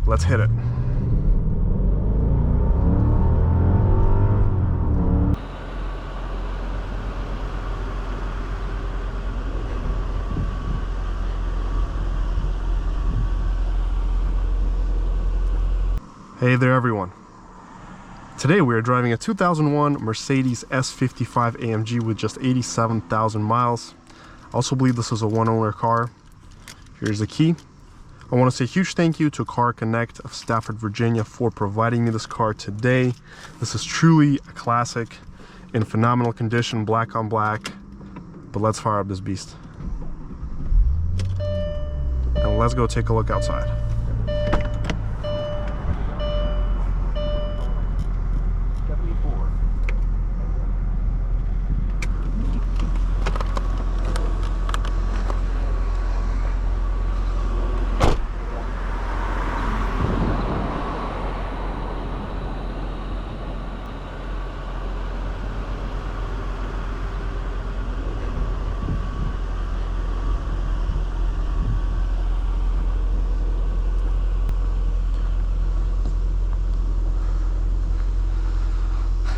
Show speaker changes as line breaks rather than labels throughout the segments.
Let's hit it. Hey there everyone. Today we are driving a 2001 Mercedes S55 AMG with just 87,000 miles. I also believe this is a one-owner car. Here's the key. I want to say a huge thank you to Connect of Stafford, Virginia for providing me this car today. This is truly a classic in phenomenal condition, black on black. But let's fire up this beast. And let's go take a look outside.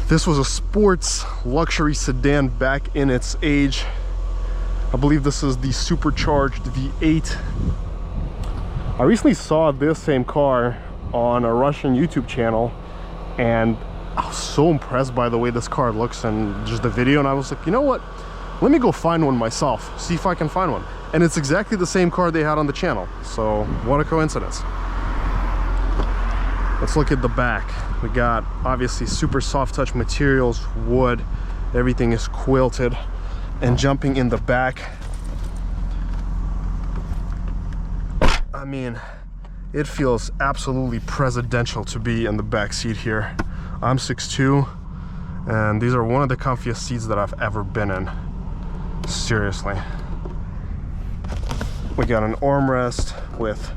This was a sports luxury sedan back in its age. I believe this is the supercharged V8. I recently saw this same car on a Russian YouTube channel, and I was so impressed by the way this car looks and just the video, and I was like, you know what? Let me go find one myself, see if I can find one. And it's exactly the same car they had on the channel. So what a coincidence. Let's look at the back. We got obviously super soft touch materials, wood, everything is quilted. And jumping in the back, I mean, it feels absolutely presidential to be in the back seat here. I'm 6'2", and these are one of the comfiest seats that I've ever been in. Seriously. We got an armrest with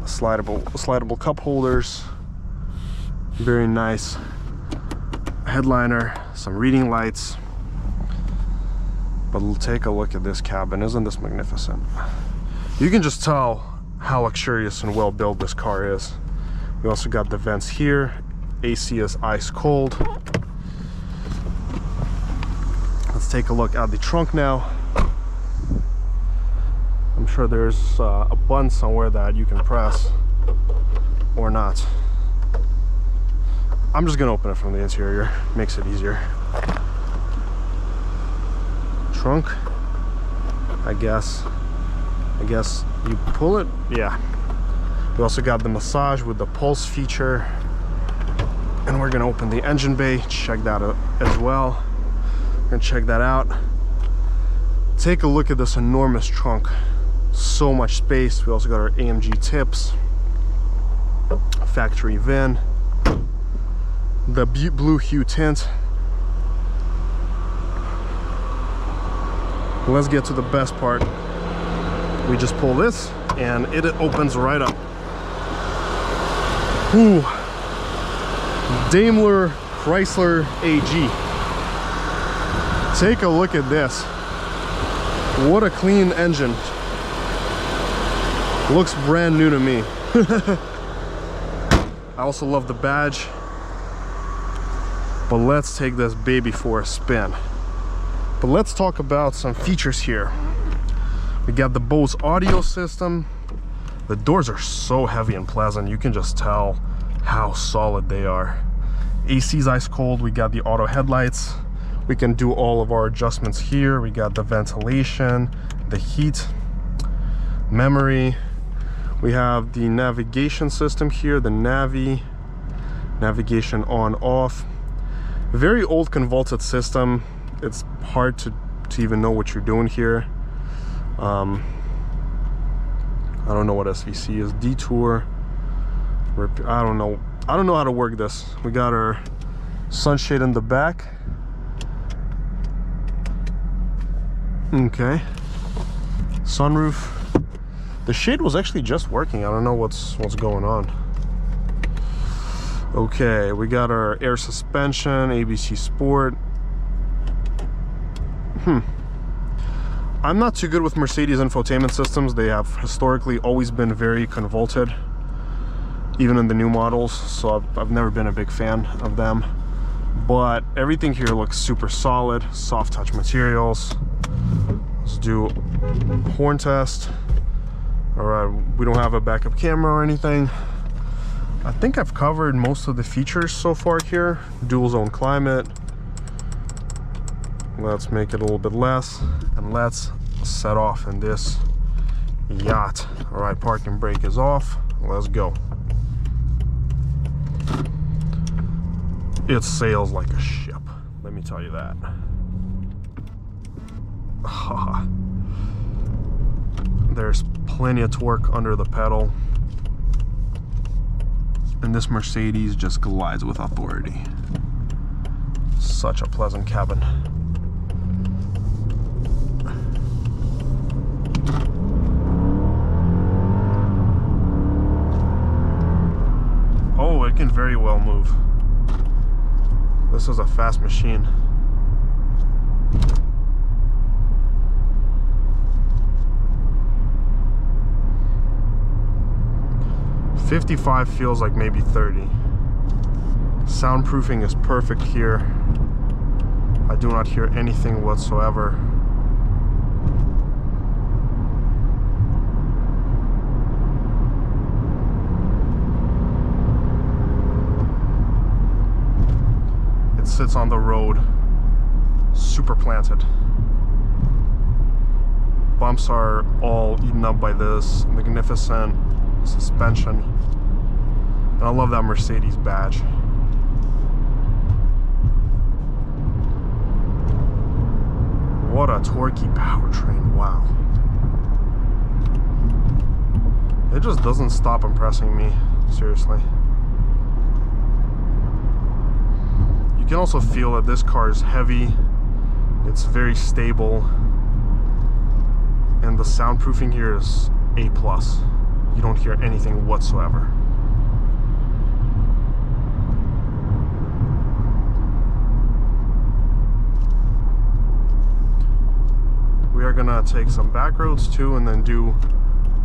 slidable cup holders, very nice headliner, some reading lights. But take a look at this cabin. Isn't this magnificent? You can just tell how luxurious and well built this car is. We also got the vents here. AC is ice cold. Let's take a look at the trunk now. I'm sure there's a button somewhere that you can press or not. I'm just gonna open it from the interior, makes it easier. Trunk, I guess you pull it. Yeah, we also got the massage with the pulse feature, and we're gonna open the engine bay, check that out as well. We're gonna check that out. Take a look at this enormous trunk. So much space. We also got our AMG tips, factory VIN, the blue hue tint. Let's get to the best part. We just pull this and it opens right up. Ooh. Daimler Chrysler AG. Take a look at this. What a clean engine. Looks brand new to me. I also love the badge. But let's take this baby for a spin. But let's talk about some features here. We got the Bose audio system. The doors are so heavy and pleasant. You can just tell how solid they are. AC's ice cold. We got the auto headlights. We can do all of our adjustments here. We got the ventilation, the heat, memory. We have the navigation system here, the navigation on off. Very old convoluted system. It's hard to even know what you're doing here. I don't know what SVC is. Detour. I don't know how to work this. We got our sunshade in the back. Okay. Sunroof. The shade was actually just working. I don't know what's going on. Okay, we got our air suspension, ABC Sport. I'm not too good with Mercedes infotainment systems. They have historically always been very convoluted. even in the new models, so I've never been a big fan of them. But everything here looks super solid, soft touch materials. Let's do horn test. All right, we don't have a backup camera or anything. I think I've covered most of the features so far here. Dual zone climate. Let's make it a little bit less, and let's set off in this yacht. All right, parking brake is off. Let's go. It sails like a ship, let me tell you that. There's plenty of torque under the pedal, and this Mercedes just glides with authority. Such a pleasant cabin. Oh, it can very well move. This is a fast machine. $55 feels like maybe 30. Soundproofing is perfect here. I do not hear anything whatsoever. Sits on the road, super planted. Bumps are all eaten up by this magnificent suspension, and I love that Mercedes badge. What a torquey powertrain, wow. It just doesn't stop impressing me, seriously. You can also feel that this car is heavy, it's very stable, and the soundproofing here is A+. You don't hear anything whatsoever. We are gonna take some back roads too, and then do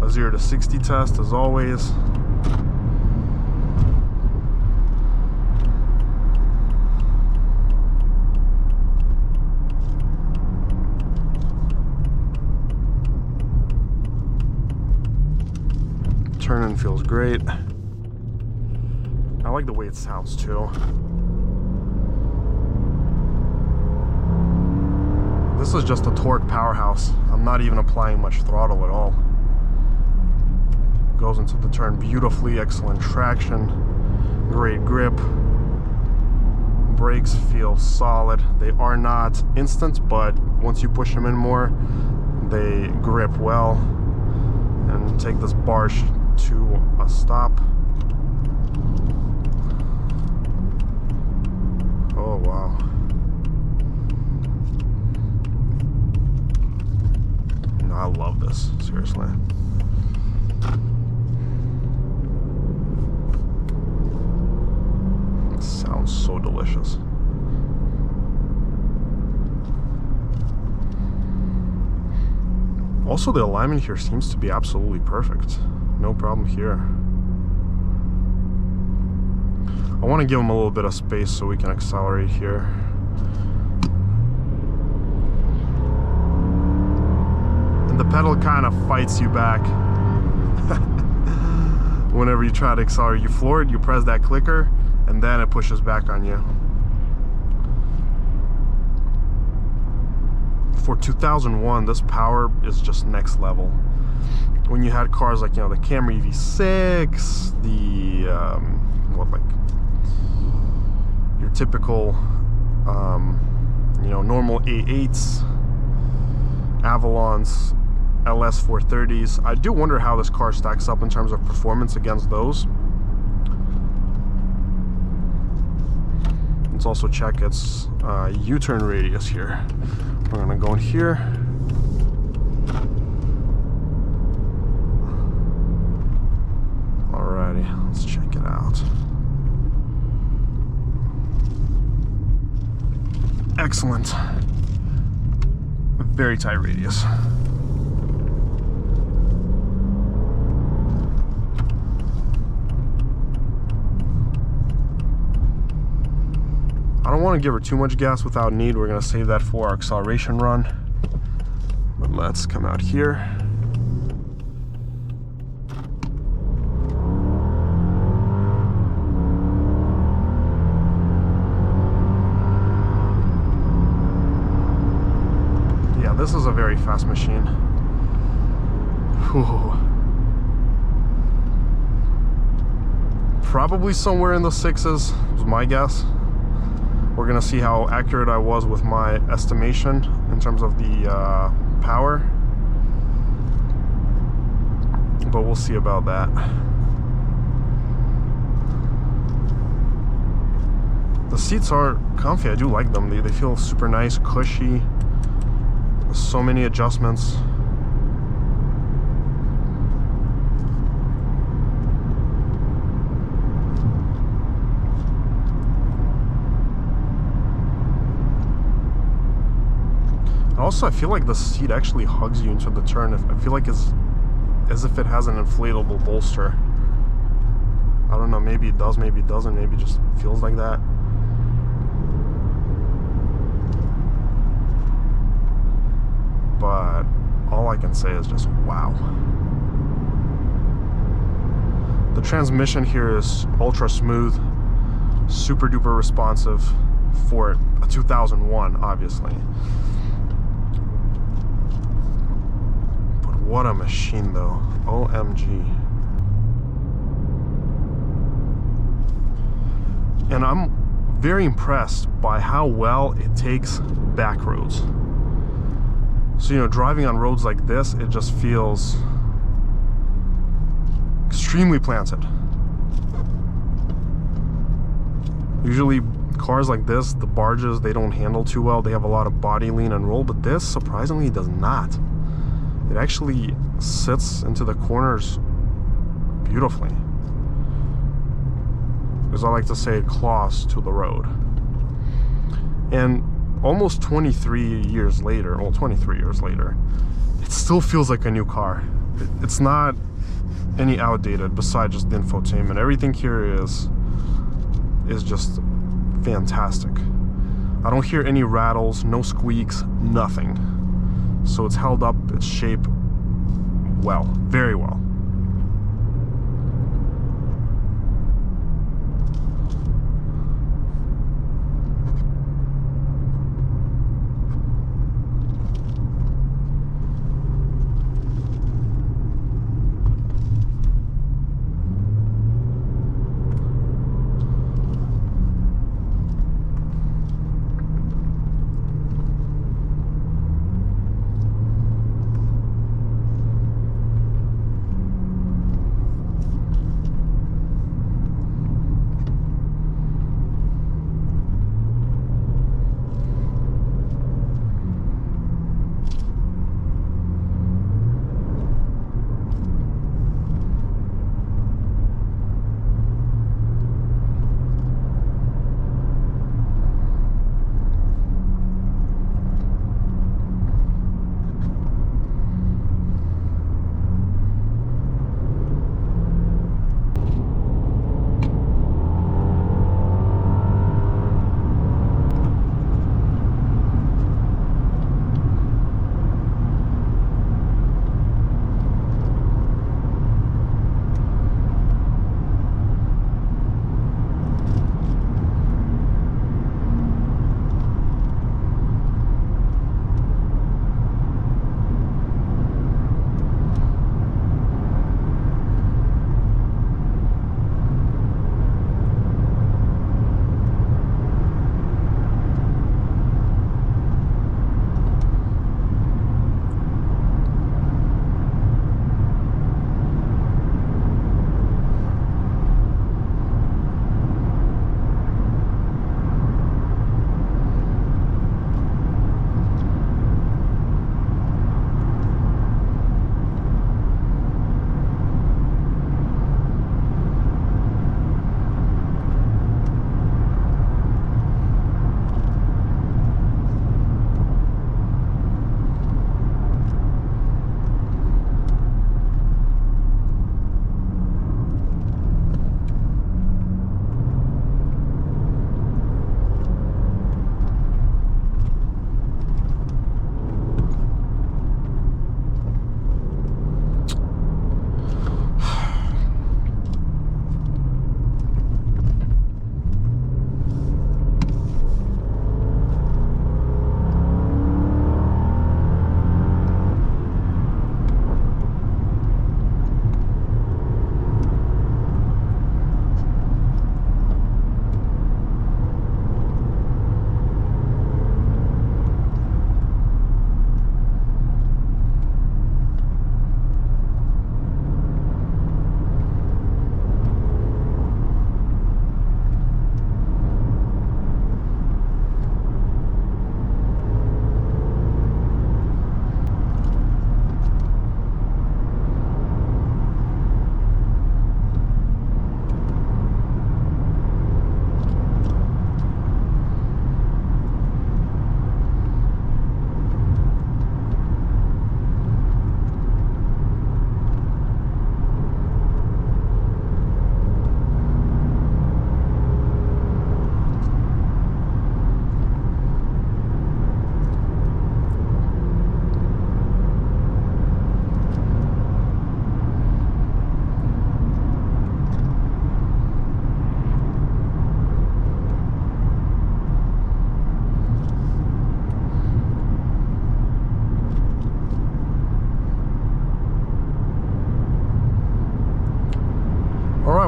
a 0 to 60 test as always. Turning feels great. I like the way it sounds too. This is just a torque powerhouse. I'm not even applying much throttle at all. Goes into the turn beautifully, excellent traction, great grip. Brakes feel solid. They are not instant, but once you push them in more, they grip well. And take this barge to a stop. Oh wow. No, I love this, seriously. It sounds so delicious. Also, the alignment here seems to be absolutely perfect. No problem here. I want to give them a little bit of space so we can accelerate here. And the pedal kind of fights you back. Whenever you try to accelerate, you floor it, you press that clicker, and then it pushes back on you. For 2001, this power is just next level. When you had cars like, you know, the Camry V6, the your typical you know, normal A8s, Avalons, LS 430s, I do wonder how this car stacks up in terms of performance against those. Let's also check its U-turn radius here. We're gonna go in here. Alrighty, let's check it out. Excellent. Very tight radius. I don't want to give her too much gas without need. We're going to save that for our acceleration run. But let's come out here. Yeah, this is a very fast machine. Whew. Probably somewhere in the 6s was my guess. We're gonna see how accurate I was with my estimation in terms of the power, but we'll see about that. The seats are comfy. I do like them. They feel super nice, cushy. So many adjustments. Also, I feel like the seat actually hugs you into the turn. I feel like it's as if it has an inflatable bolster. I don't know, maybe it does, maybe it doesn't, maybe it just feels like that. But all I can say is just wow. The transmission here is ultra smooth, super duper responsive for a 2001, obviously. What a machine though, OMG. And I'm very impressed by how well it takes back roads. So, you know, driving on roads like this, it just feels extremely planted. Usually cars like this, the barges, they don't handle too well. They have a lot of body lean and roll, but this surprisingly does not. It actually sits into the corners beautifully. As I like to say, it claws to the road. And almost 23 years later, well, 23 years later, it still feels like a new car. It's not any outdated besides just the infotainment. Everything here is just fantastic. I don't hear any rattles, no squeaks, nothing. So it's held up its shape well, very well.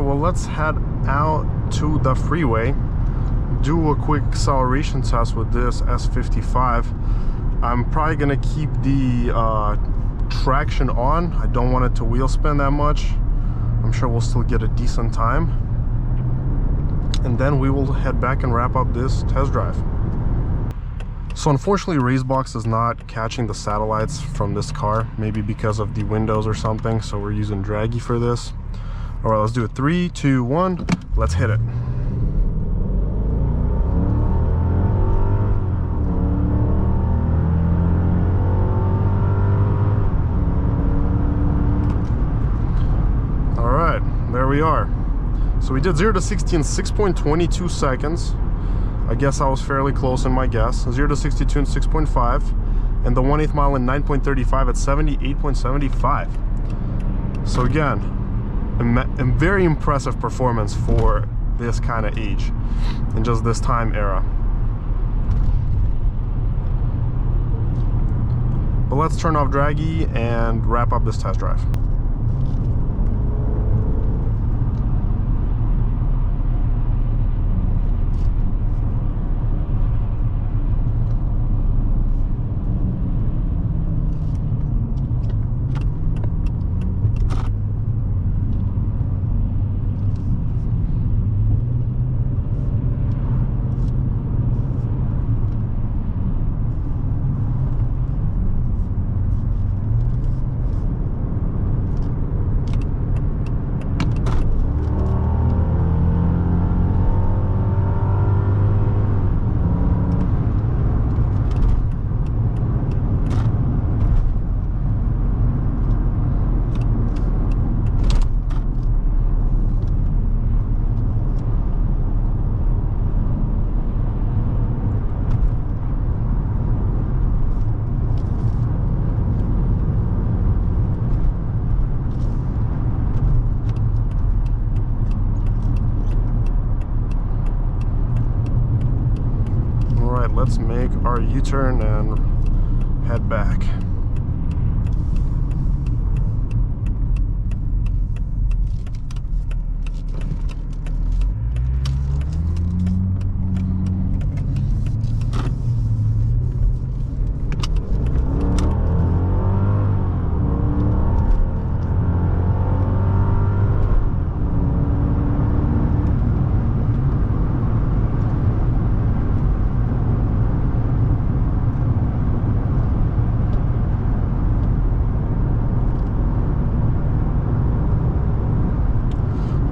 well, let's head out to the freeway, do a quick acceleration test with this S55. I'm probably gonna keep the traction on. I don't want it to wheel spin that much. I'm sure we'll still get a decent time, and then we will head back and wrap up this test drive. So unfortunately, Racebox is not catching the satellites from this car, maybe because of the windows or something, so we're using Dragy for this. All right, let's do it. 3, 2, 1, let's hit it. All right, there we are. So we did 0 to 60 in 6.22 seconds. I guess I was fairly close in my guess. 0 to 62 in 6.5, and the 1/8 mile in 9.35 at 78.75. So again, a very impressive performance for this kind of age in just this time era. But let's turn off Dragy and wrap up this test drive. Let's make our U-turn and head back.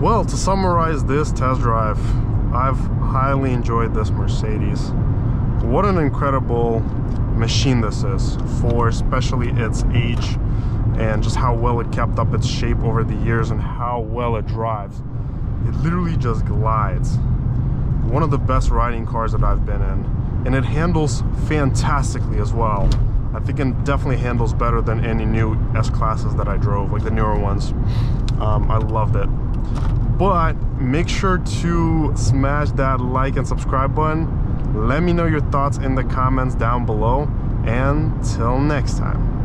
Well, to summarize this test drive, I've highly enjoyed this Mercedes. What an incredible machine this is, for especially its age and just how well it kept up its shape over the years and how well it drives. It literally just glides. One of the best riding cars that I've been in, and it handles fantastically as well. I think it definitely handles better than any new S-classes that I drove, like the newer ones. I loved it. But make sure to smash that like and subscribe button. Let me know your thoughts in the comments down below. And till next time.